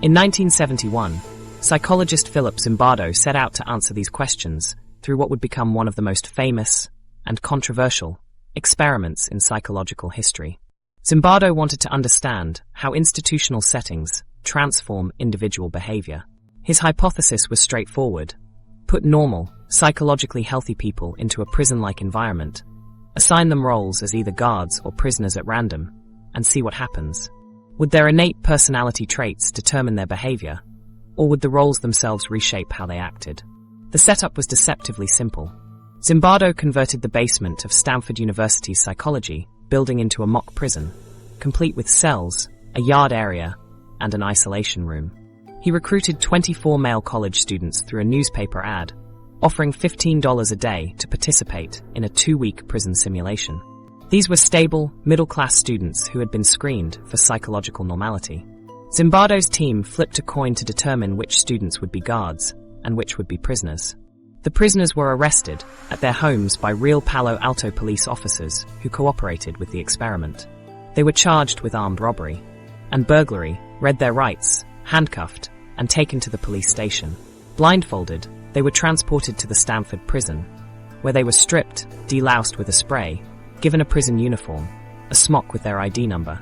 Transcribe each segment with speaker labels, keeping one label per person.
Speaker 1: In 1971, psychologist Philip Zimbardo set out to answer these questions through what would become one of the most famous and controversial experiments in psychological history. Zimbardo wanted to understand how institutional settings transform individual behavior. His hypothesis was straightforward: put normal, psychologically healthy people into a prison-like environment, assign them roles as either guards or prisoners at random, and see what happens. Would their innate personality traits determine their behavior, or would the roles themselves reshape how they acted? The setup was deceptively simple. Zimbardo converted the basement of Stanford University's psychology building into a mock prison, complete with cells, a yard area, and an isolation room. He recruited 24 male college students through a newspaper ad, offering $15 a day to participate in a 2-week prison simulation. These were stable, middle-class students who had been screened for psychological normality. Zimbardo's team flipped a coin to determine which students would be guards and which would be prisoners. The prisoners were arrested at their homes by real Palo Alto police officers who cooperated with the experiment. They were charged with armed robbery and burglary, read their rights, handcuffed, and taken to the police station. Blindfolded, they were transported to the Stanford prison, where they were stripped, deloused with a spray, given a prison uniform, a smock with their ID number,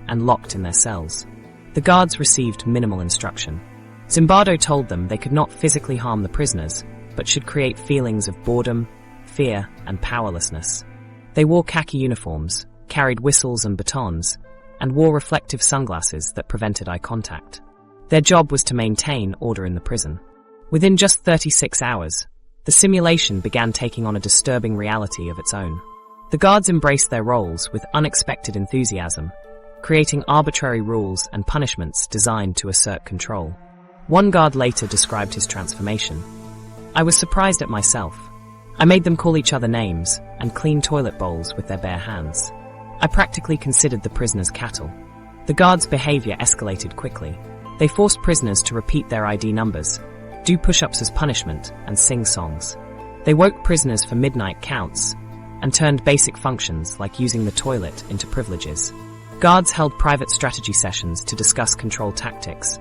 Speaker 1: and locked in their cells. The guards received minimal instruction. Zimbardo told them they could not physically harm the prisoners, but should create feelings of boredom, fear, and powerlessness. They wore khaki uniforms, carried whistles and batons, and wore reflective sunglasses that prevented eye contact. Their job was to maintain order in the prison. Within just 36 hours, the simulation began taking on a disturbing reality of its own. The guards embraced their roles with unexpected enthusiasm, creating arbitrary rules and punishments designed to assert control. One guard later described his transformation. "I was surprised at myself. I made them call each other names and clean toilet bowls with their bare hands. I practically considered the prisoners cattle." The guards' behavior escalated quickly. They forced prisoners to repeat their ID numbers, do push-ups as punishment, and sing songs. They woke prisoners for midnight counts and turned basic functions like using the toilet into privileges. Guards held private strategy sessions to discuss control tactics,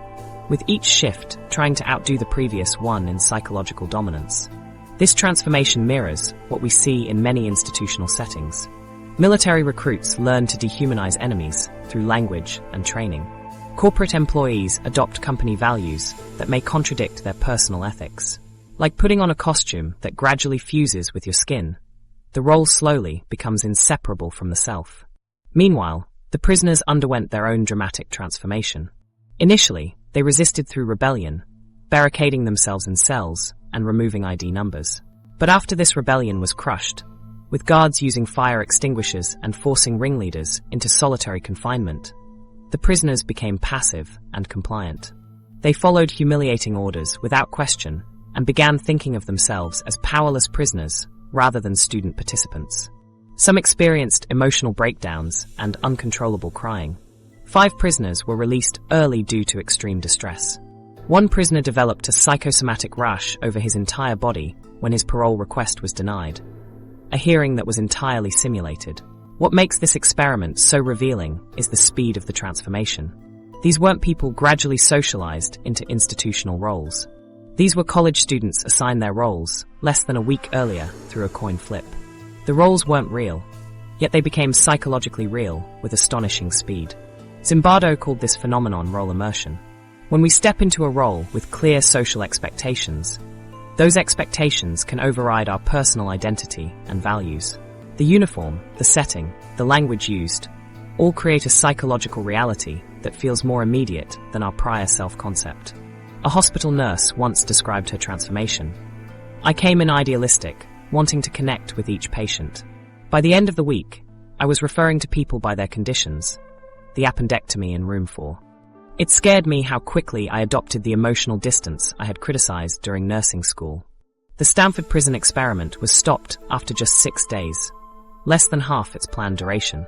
Speaker 1: with each shift trying to outdo the previous one in psychological dominance. This transformation mirrors what we see in many institutional settings. Military recruits learn to dehumanize enemies through language and training. Corporate employees adopt company values that may contradict their personal ethics. Like putting on a costume that gradually fuses with your skin, the role slowly becomes inseparable from the self. Meanwhile, the prisoners underwent their own dramatic transformation. Initially, they resisted through rebellion, barricading themselves in cells and removing ID numbers. But after this rebellion was crushed, with guards using fire extinguishers and forcing ringleaders into solitary confinement, the prisoners became passive and compliant. They followed humiliating orders without question and began thinking of themselves as powerless prisoners rather than student participants. Some experienced emotional breakdowns and uncontrollable crying. 5 prisoners were released early due to extreme distress. One prisoner developed a psychosomatic rash over his entire body when his parole request was denied, a hearing that was entirely simulated. What makes this experiment so revealing is the speed of the transformation. These weren't people gradually socialized into institutional roles. These were college students assigned their roles less than a week earlier through a coin flip. The roles weren't real, yet they became psychologically real with astonishing speed. Zimbardo called this phenomenon role immersion. When we step into a role with clear social expectations, those expectations can override our personal identity and values. The uniform, the setting, the language used, all create a psychological reality that feels more immediate than our prior self-concept. A hospital nurse once described her transformation. "I came in idealistic, wanting to connect with each patient. By the end of the week, I was referring to people by their conditions, the appendectomy in room 4. It scared me how quickly I adopted the emotional distance I had criticized during nursing school." The Stanford Prison Experiment was stopped after just 6 days, less than half its planned duration.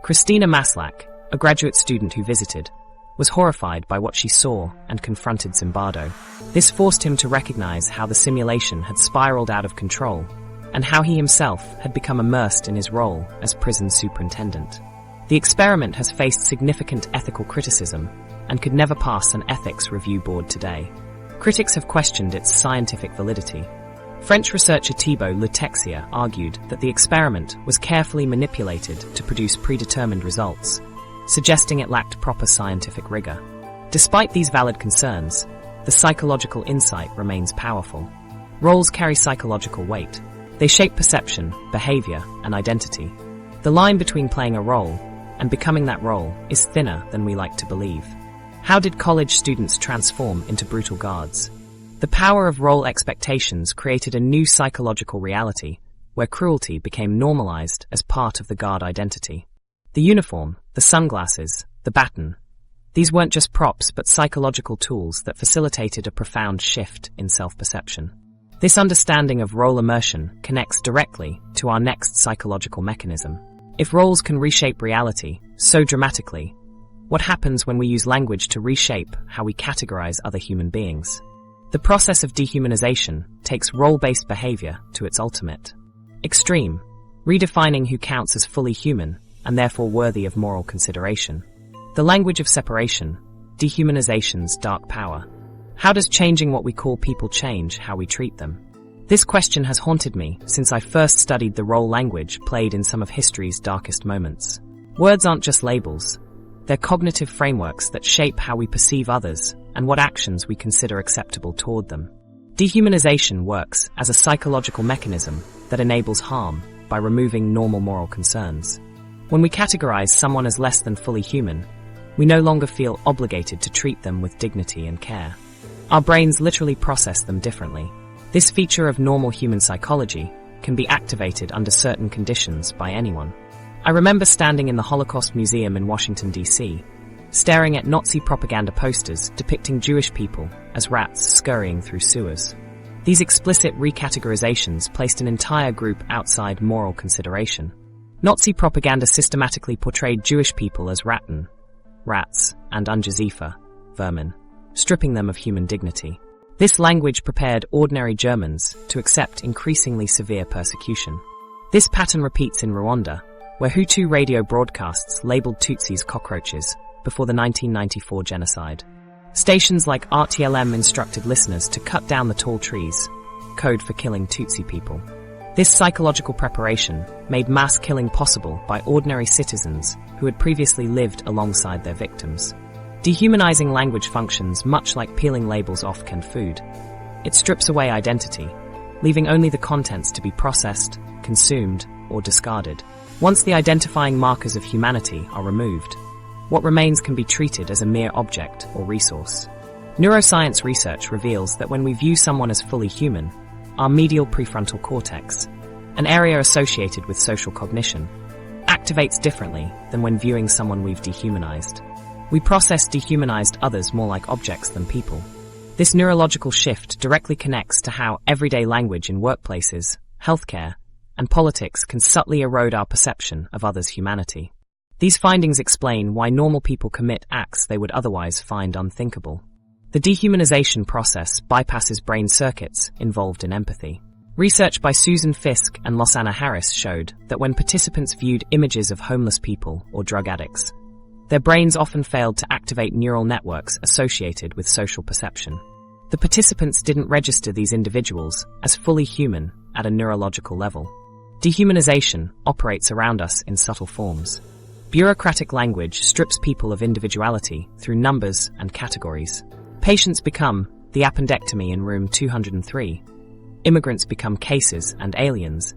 Speaker 1: Christina Maslach, a graduate student who visited, was horrified by what she saw and confronted Zimbardo. This forced him to recognize how the simulation had spiraled out of control and how he himself had become immersed in his role as prison superintendent. The experiment has faced significant ethical criticism and could never pass an ethics review board today. Critics have questioned its scientific validity. French researcher Thibault Le Texier argued that the experiment was carefully manipulated to produce predetermined results, suggesting it lacked proper scientific rigor. Despite these valid concerns, the psychological insight remains powerful. Roles carry psychological weight. They shape perception, behavior, and identity. The line between playing a role and becoming that role is thinner than we like to believe. How did college students transform into brutal guards? The power of role expectations created a new psychological reality where cruelty became normalized as part of the guard identity. The uniform, the sunglasses, the baton, these weren't just props but psychological tools that facilitated a profound shift in self-perception. This understanding of role immersion connects directly to our next psychological mechanism. If roles can reshape reality so dramatically, what happens when we use language to reshape how we categorize other human beings? The process of dehumanization takes role-based behavior to its ultimate extreme, redefining who counts as fully human and therefore worthy of moral consideration. The language of separation, dehumanization's dark power. How does changing what we call people change how we treat them? This question has haunted me since I first studied the role language played in some of history's darkest moments. Words aren't just labels. They're cognitive frameworks that shape how we perceive others and what actions we consider acceptable toward them. Dehumanization works as a psychological mechanism that enables harm by removing normal moral concerns. When we categorize someone as less than fully human, we no longer feel obligated to treat them with dignity and care. Our brains literally process them differently. This feature of normal human psychology can be activated under certain conditions by anyone. I remember standing in the Holocaust Museum in Washington, D.C., staring at Nazi propaganda posters depicting Jewish people as rats scurrying through sewers. These explicit recategorizations placed an entire group outside moral consideration. Nazi propaganda systematically portrayed Jewish people as rats, and ungezifa, vermin, stripping them of human dignity. This language prepared ordinary Germans to accept increasingly severe persecution. This pattern repeats in Rwanda, where Hutu radio broadcasts labeled Tutsis cockroaches before the 1994 genocide. Stations like RTLM instructed listeners to cut down the tall trees, code for killing Tutsi people. This psychological preparation made mass killing possible by ordinary citizens who had previously lived alongside their victims. Dehumanizing language functions much like peeling labels off canned food. It strips away identity, leaving only the contents to be processed, consumed, or discarded. Once the identifying markers of humanity are removed, what remains can be treated as a mere object or resource. Neuroscience research reveals that when we view someone as fully human, our medial prefrontal cortex, an area associated with social cognition, activates differently than when viewing someone we've dehumanized. We process dehumanized others more like objects than people. This neurological shift directly connects to how everyday language in workplaces, healthcare, and politics can subtly erode our perception of others' humanity. These findings explain why normal people commit acts they would otherwise find unthinkable. The dehumanization process bypasses brain circuits involved in empathy. Research by Susan Fisk and Losanna Harris showed that when participants viewed images of homeless people or drug addicts, their brains often failed to activate neural networks associated with social perception. The participants didn't register these individuals as fully human at a neurological level. Dehumanization operates around us in subtle forms. Bureaucratic language strips people of individuality through numbers and categories. Patients become the appendectomy in room 203. Immigrants become cases and aliens,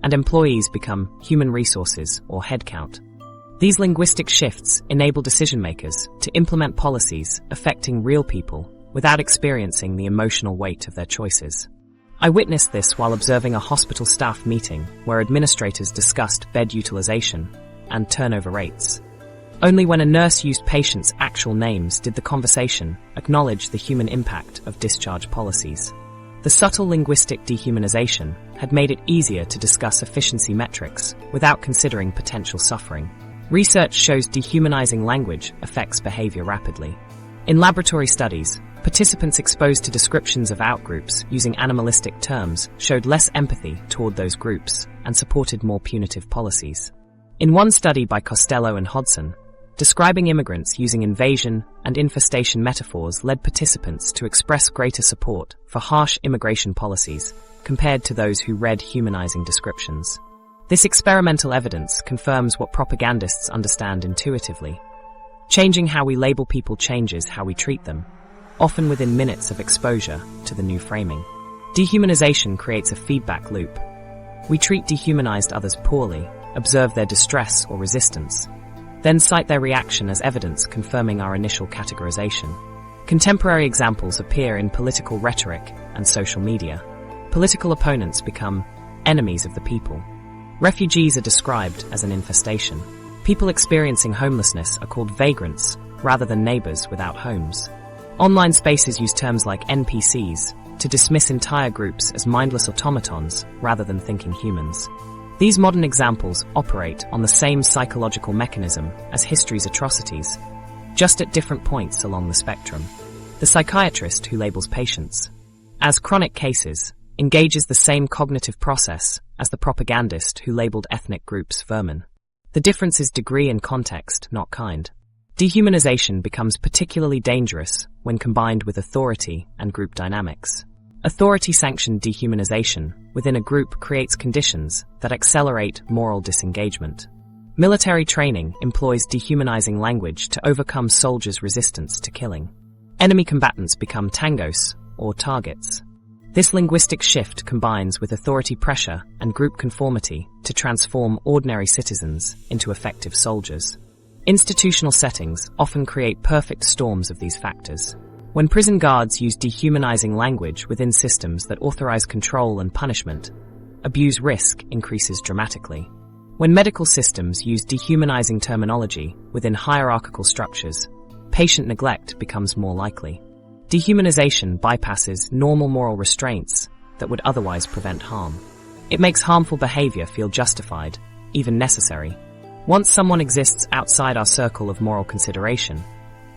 Speaker 1: and employees become human resources or headcount. These linguistic shifts enable decision-makers to implement policies affecting real people without experiencing the emotional weight of their choices. I witnessed this while observing a hospital staff meeting where administrators discussed bed utilization and turnover rates. Only when a nurse used patients' actual names did the conversation acknowledge the human impact of discharge policies. The subtle linguistic dehumanization had made it easier to discuss efficiency metrics without considering potential suffering. Research shows dehumanizing language affects behavior rapidly. In laboratory studies, participants exposed to descriptions of outgroups using animalistic terms showed less empathy toward those groups and supported more punitive policies. In one study by Costello and Hodson, describing immigrants using invasion and infestation metaphors led participants to express greater support for harsh immigration policies compared to those who read humanizing descriptions. This experimental evidence confirms what propagandists understand intuitively. Changing how we label people changes how we treat them, often within minutes of exposure to the new framing. Dehumanization creates a feedback loop. We treat dehumanized others poorly, observe their distress or resistance, then cite their reaction as evidence confirming our initial categorization. Contemporary examples appear in political rhetoric and social media. Political opponents become enemies of the people. Refugees are described as an infestation. People experiencing homelessness are called vagrants rather than neighbors without homes. Online spaces use terms like NPCs to dismiss entire groups as mindless automatons rather than thinking humans. These modern examples operate on the same psychological mechanism as history's atrocities, just at different points along the spectrum. The psychiatrist who labels patients as chronic cases engages the same cognitive process as the propagandist who labeled ethnic groups vermin. The difference is degree and context, not kind. Dehumanization becomes particularly dangerous when combined with authority and group dynamics. Authority-sanctioned dehumanization within a group creates conditions that accelerate moral disengagement. Military training employs dehumanizing language to overcome soldiers' resistance to killing. Enemy combatants become tangos, or targets. This linguistic shift combines with authority pressure and group conformity to transform ordinary citizens into effective soldiers. Institutional settings often create perfect storms of these factors. When prison guards use dehumanizing language within systems that authorize control and punishment, abuse risk increases dramatically. When medical systems use dehumanizing terminology within hierarchical structures, patient neglect becomes more likely. Dehumanization bypasses normal moral restraints that would otherwise prevent harm. It makes harmful behavior feel justified, even necessary. Once someone exists outside our circle of moral consideration,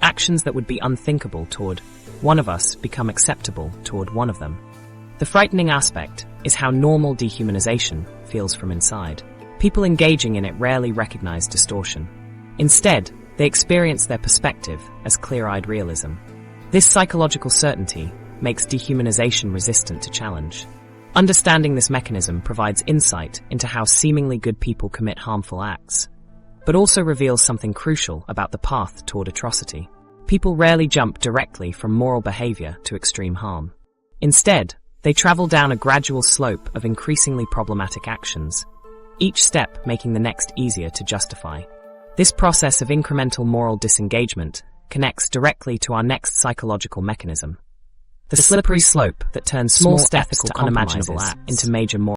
Speaker 1: actions that would be unthinkable toward one of us become acceptable toward one of them. The frightening aspect is how normal dehumanization feels from inside. People engaging in it rarely recognize distortion. Instead, they experience their perspective as clear-eyed realism. This psychological certainty makes dehumanization resistant to challenge. Understanding this mechanism provides insight into how seemingly good people commit harmful acts, but also reveals something crucial about the path toward atrocity. People rarely jump directly from moral behavior to extreme harm. Instead, they travel down a gradual slope of increasingly problematic actions, each step making the next easier to justify. This process of incremental moral disengagement connects directly to our next psychological mechanism, the slippery slope that turns small steps to unimaginable acts into major moral